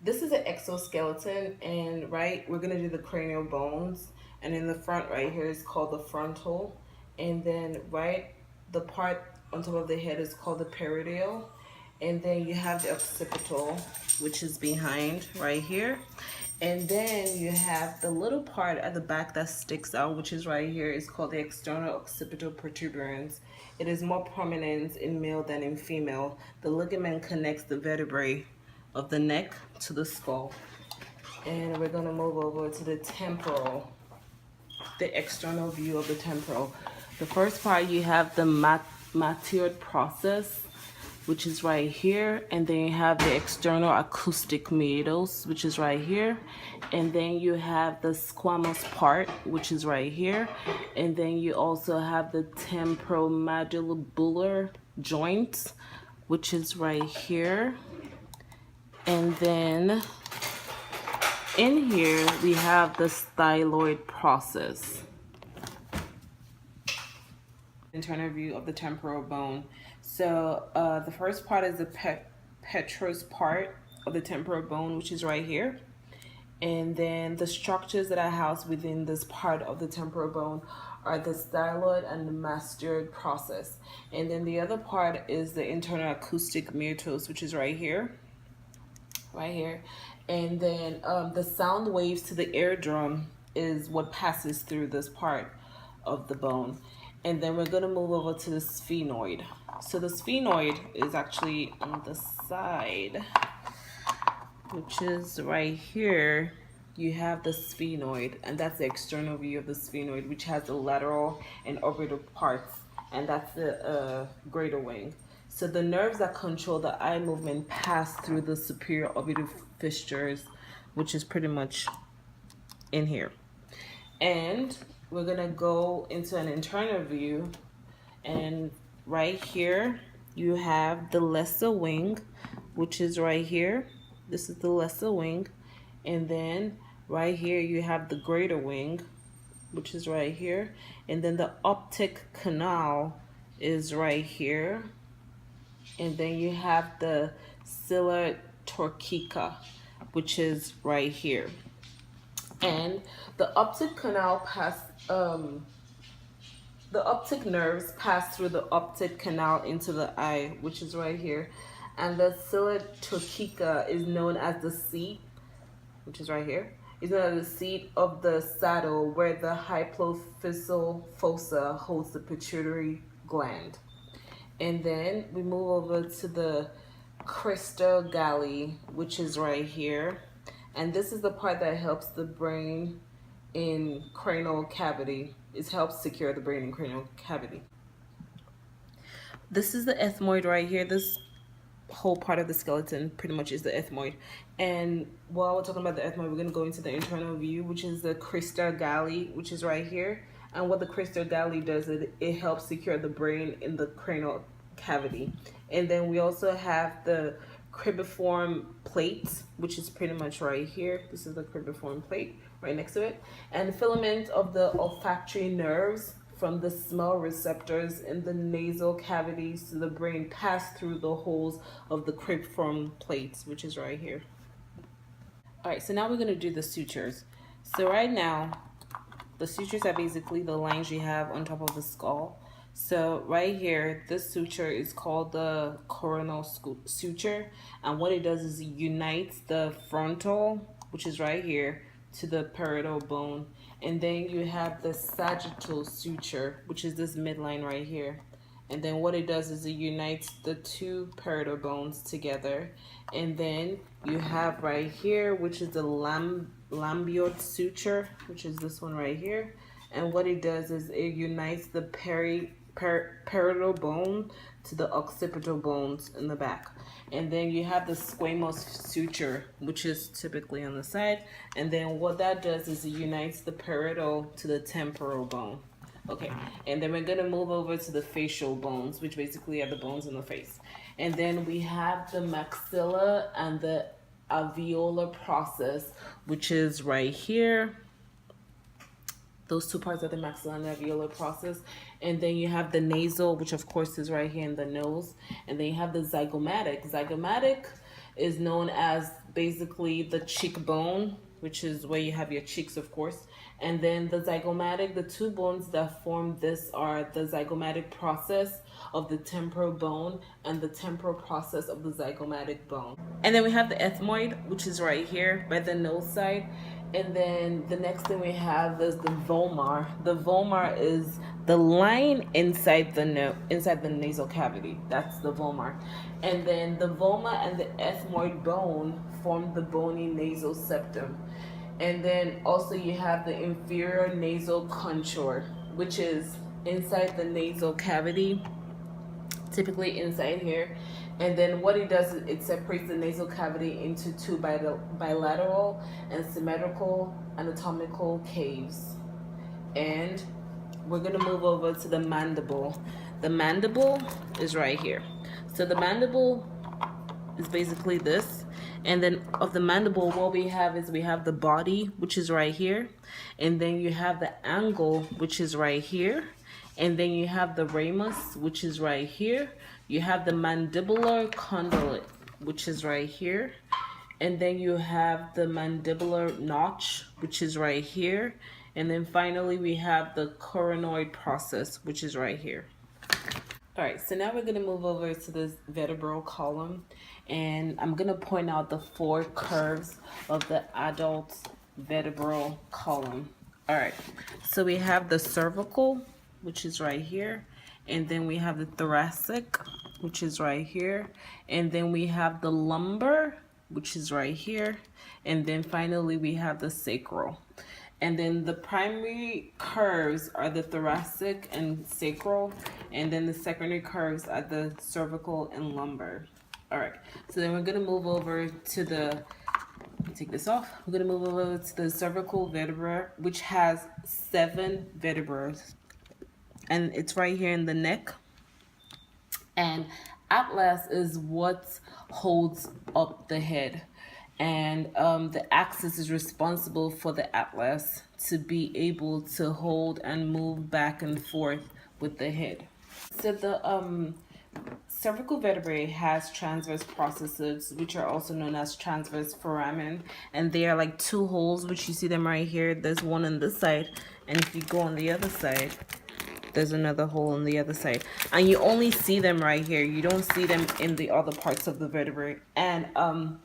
This is an exoskeleton, and right, we're gonna do the cranial bones, and in the front right here is called the frontal, and then right, the part on top of the head is called the parietal, and then you have the occipital, which is behind right here, and then you have the little part at the back that sticks out, which is right here, is called the external occipital protuberance. It is more prominent in male than in female. The ligament connects the vertebrae of the neck to the skull. And we're gonna move over to the temporal, the external view of the temporal. The first part, you have the matured process, which is right here, and then you have the external acoustic meatus, which is right here, and then you have the squamous part, which is right here, and then you also have the temporomandibular joint, which is right here, and then in here we have the styloid process. Internal view of the temporal bone. So the first part is the petrous part of the temporal bone, which is right here. And then the structures that are housed within this part of the temporal bone are the styloid and the mastoid process. And then the other part is the internal acoustic meatus, which is right here. Right here. And then the sound waves to the eardrum is what passes through this part of the bone. And then we're going to move over to the sphenoid. So the sphenoid is actually on the side, which is right here. You have the sphenoid, and that's the external view of the sphenoid, which has the lateral and orbital parts, and that's the greater wing. So the nerves that control the eye movement pass through the superior orbital fissures, which is pretty much in here. And we're gonna go into an internal view, and right here you have the lesser wing, which is right here. This is the lesser wing, and then right here you have the greater wing, which is right here, and then the optic canal is right here, and then you have the cilia torcica, which is right here. And the optic canal the optic nerves pass through the optic canal into the eye, which is right here. And the cilia torcica is known as the seat, which is right here, is known as the seat of the saddle, where the hypophyseal fossa holds the pituitary gland. And then we move over to the crista galli, which is right here. And this is the part that helps the brain in cranial cavity. It helps secure the brain in cranial cavity. This is the ethmoid right here. This whole part of the skeleton pretty much is the ethmoid. And while we're talking about the ethmoid, we're going to go into the internal view, which is the crista galli, which is right here. And what the crista galli does is it helps secure the brain in the cranial cavity. And then we also have the cribriform plate, which is pretty much right here. This is the cribriform plate right next to it. And filament of the olfactory nerves from the smell receptors in the nasal cavities to the brain pass through the holes of the cribriform plates, which is right here. All right, so now we're going to do the sutures. So right now, the sutures are basically the lines you have on top of the skull. So right here, this suture is called the coronal suture, and what it does is it unites the frontal, which is right here, to the parietal bone. And then you have the sagittal suture, which is this midline right here. And then what it does is it unites the two parietal bones together. And then you have right here, which is the lamboid suture, which is this one right here. And what it does is it unites the parietal bone to the occipital bones in the back. And then you have the squamous suture, which is typically on the side. And then what that does is it unites the parietal to the temporal bone. Okay, and then we're gonna move over to the facial bones, which basically are the bones in the face. And then we have the maxilla and the alveolar process, which is right here. Those two parts are the maxilla and alveolar process. And then you have the nasal, which of course is right here in the nose. And then you have the zygomatic. Zygomatic is known as basically the cheekbone, which is where you have your cheeks, of course. And then the zygomatic, the two bones that form this are the zygomatic process of the temporal bone and the temporal process of the zygomatic bone. And then we have the ethmoid, which is right here by the nose side. And then the next thing we have is the vomer. The vomer is the line inside inside the nasal cavity. That's the vomer. And then the vomer and the ethmoid bone form the bony nasal septum. And then also you have the inferior nasal contour, which is inside the nasal cavity, typically inside here. And then what it does is it separates the nasal cavity into two bilateral and symmetrical anatomical caves. And we're gonna move over to the mandible. The mandible is right here. So the mandible is basically this. And then of the mandible, what we have is we have the body, which is right here. And then you have the angle, which is right here. And then you have the ramus, which is right here. You have the mandibular condyle, which is right here. And then you have the mandibular notch, which is right here. And then finally we have the coronoid process, which is right here. All right, so now we're gonna move over to this vertebral column, and I'm gonna point out the 4 curves of the adult vertebral column. All right, so we have the cervical, which is right here, and then we have the thoracic, which is right here, and then we have the lumbar, which is right here, and then finally we have the sacral. And then the primary curves are the thoracic and sacral, and then the secondary curves are the cervical and lumbar. All right, so then we're gonna move over to the, take this off. We're gonna move over to the cervical vertebra, which has 7 vertebrae. And it's right here in the neck. And atlas is what holds up the head. And the axis is responsible for the atlas to be able to hold and move back and forth with the head. So the cervical vertebrae has transverse processes, which are also known as transverse foramen, and they are like 2 holes, which you see them right here. There's one on this side, and if you go on the other side, there's another hole on the other side, and you only see them right here. You don't see them in the other parts of the vertebrae. And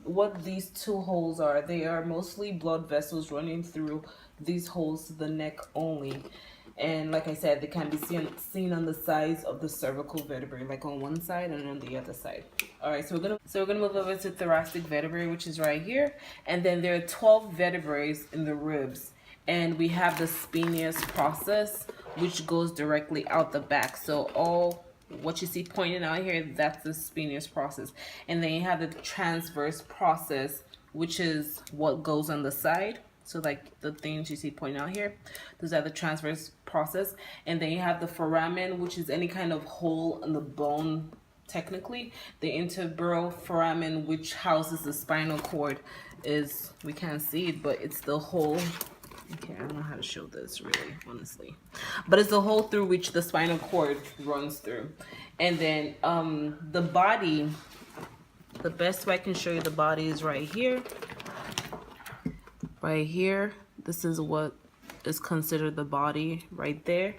what these 2 holes are, they are mostly blood vessels running through these holes to the neck only. And like I said, they can be seen on the sides of the cervical vertebrae, like on one side and on the other side. All right, so we're gonna move over to thoracic vertebrae, which is right here, and then there are 12 vertebrae in the ribs, and we have the sphenius process, which goes directly out the back. So all what you see pointing out here, that's the sphenius process. And then you have the transverse process, which is what goes on the side. So like the things you see pointing out here, those are the transverse process. And then you have the foramen, which is any kind of hole in the bone, technically. The intervertebral foramen, which houses the spinal cord, is, we can't see it, but it's the hole. Okay, I don't know how to show this really, honestly. But it's the hole through which the spinal cord runs through. And then the body, the best way I can show you the body is right here. Right here. This is what is considered the body right there.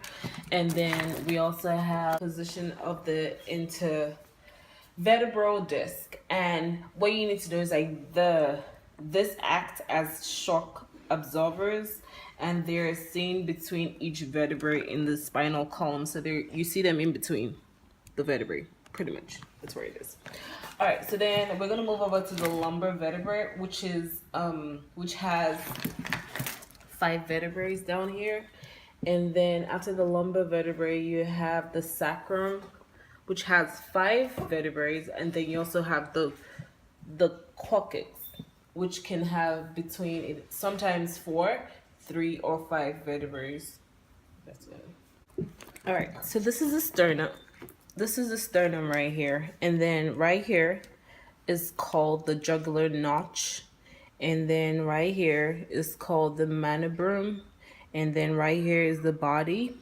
And then we also have position of the intervertebral disc. And what you need to do is like this acts as shock absorbers, and they're seen between each vertebrae in the spinal column. So you see them in between the vertebrae, pretty much. That's where it is. All right, so then we're gonna move over to the lumbar vertebrae, which has 5 vertebrae down here. And then after the lumbar vertebrae, you have the sacrum, which has 5 vertebrae, and then you also have the coccyx, which can have between sometimes 4, 3, or 5 vertebrae. That's it. All right, so this is the sternum. This is the sternum right here, and then right here is called the jugular notch, and then right here is called the mandible, and then right here is the body,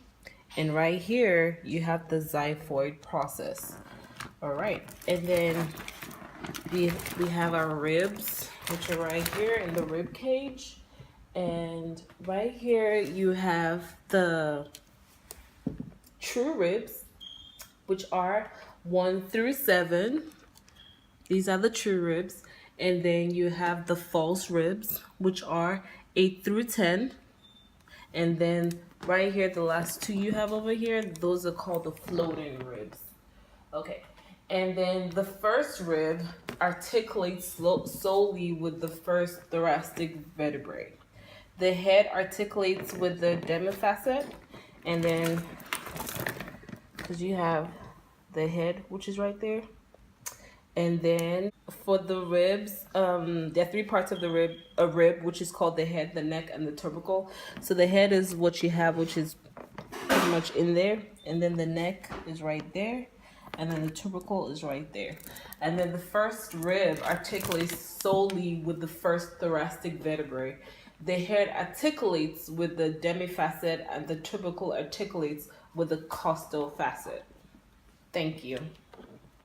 and right here you have the xiphoid process. All right, and then we have our ribs, which are right here in the rib cage. And right here you have the true ribs, which are 1 through 7. These are the true ribs. And then you have the false ribs, which are 8 through 10. And then right here, the last two you have over here, those are called the floating ribs. Okay. And then the first rib articulates solely with the first thoracic vertebrae. The head articulates with the demifacet, and then because you have the head, which is right there. And then for the ribs, there are three parts of the rib, a rib, which is called the head, the neck, and the tubercle. So the head is what you have, which is pretty much in there. And then the neck is right there. And then the tubercle is right there. And then the first rib articulates solely with the first thoracic vertebrae. The head articulates with the demifacet, and the tubercle articulates with the costal facet. Thank you.